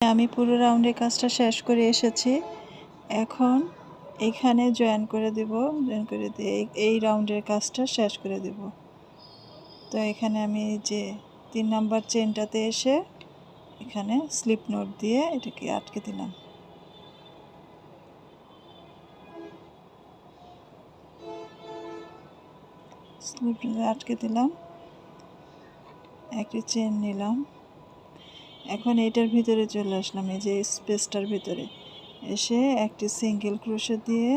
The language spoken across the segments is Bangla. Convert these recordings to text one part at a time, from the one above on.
আমি পুরো রাউন্ডের কাজটা শেষ করে এসেছি। এখন এখানে জয়েন করে দেব, জয়েন করে দিয়ে এই রাউন্ডের কাজটা শেষ করে দেব। তো এখানে আমি যে 3 নাম্বার চেনটাতে এসে এখানে স্লিপ নোট দিয়ে এটাকে আটকে দিলাম। স্লিপ নোট আটকে দিলাম, একটি চেন নিলাম। এখন এটার ভিতরে চলে আসলাম, এই যে স্পেসটার ভিতরে এসে একটি সিঙ্গেল ক্রোশে দিয়ে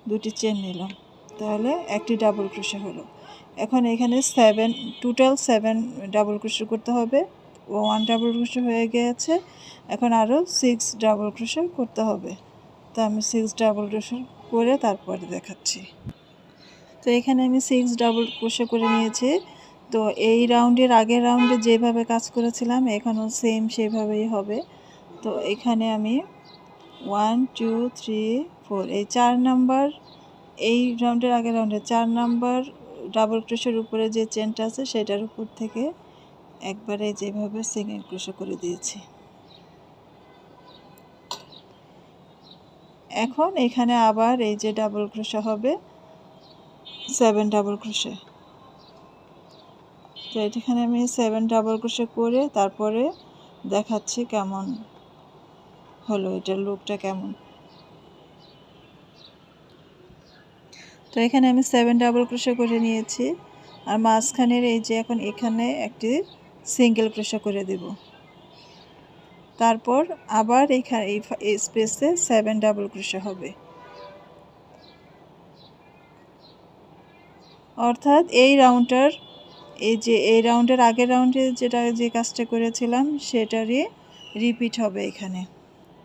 দুটি চেন নিলাম, তাহলে একটি ডাবল ক্রোশে হলো। এখন এখানে টোটাল 7 ডাবল ক্রোশে করতে হবে। 1 ডাবল ক্রোশে হয়ে গিয়েছে, এখন আরও 6 ডাবল ক্রোশে করতে হবে। তো আমি 6 ডাবল ক্রোশে করে তারপরে দেখাচ্ছি। তো এখানে আমি 6 ডাবল ক্রোশে করে নিয়েছি। তো এই রাউন্ডের আগের রাউন্ডে যেভাবে কাজ করেছিলাম এখানেও সেম সেভাবেই হবে। তো এখানে আমি 1 2 3 4 এই 4 নাম্বার, এই রাউন্ডের আগের রাউন্ডে 4 নাম্বার ডাবল ক্রোশের উপরে যে চেনটা আছে সেটার উপর থেকে একবারে যেভাবে সিঙ্গেল ক্রোশে করে দিয়েছি। এখন এখানে আবার এই যে ডাবল ক্রোশে হবে 7 ডাবল ক্রোশে। তো এখানে আমি 7 ডাবল ক্রোশে করে তারপরে দেখাচ্ছি কেমন হলো, এটার লুকটা কেমন। তো এখানে আমি 7 ডাবল ক্রোশে করে নিয়েছি, আর মাঝখানের এই যে এখন এখানে একটি সিঙ্গেল ক্রোশে করে দেব। তারপর আবার এখানে এই স্পেসে 7 ডাবল ক্রোশে হবে। অর্থাৎ এই রাউন্ডের আগের রাউন্ডে যে কাজটা করেছিলাম সেটারই রিপিট হবে এখানে।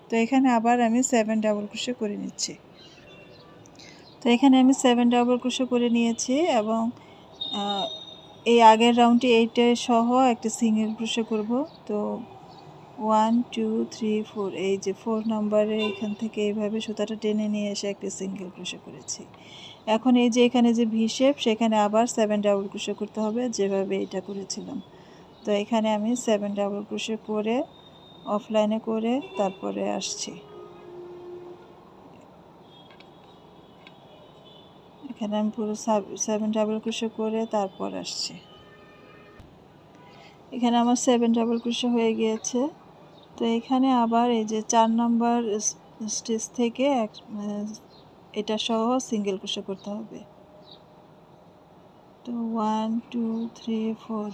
তো এখানে আবার আমি 7 ডাবল ক্রোশে করে নিচ্ছি। তো এখানে আমি 7 ডাবল ক্রোশে করে নিয়েছি এবং এই আগের রাউন্ডে এইটা সহ একটা সিঙ্গেল ক্রোশে করব। তো 1 2 3 4 এই যে 4 নম্বরে এখান থেকে এইভাবে সুতাটা টেনে নিয়ে এসে একটা সিঙ্গেল ক্রোশে করেছি। এখন এই যে এখানে যে ভি শেপ সেখানে আবার 7 ডাবল ক্রোশে করতে হবে যেভাবে এটা করেছিলাম। তো এখানে আমি 7 ডাবল ক্রোশে করে অফলাইনে করে তারপরে আসছি। এখানে আমি পুরো 7 ডাবল ক্রোশে করে তারপর আসছি। এখানে আমার 7 ডাবল ক্রোশে হয়ে গিয়েছে। তো এখানে আবার এই যে 4 নম্বর স্টিচ থেকে এটা সহ সিঙ্গেল ক্রোশে করতে হবে। তো 1 2 3 4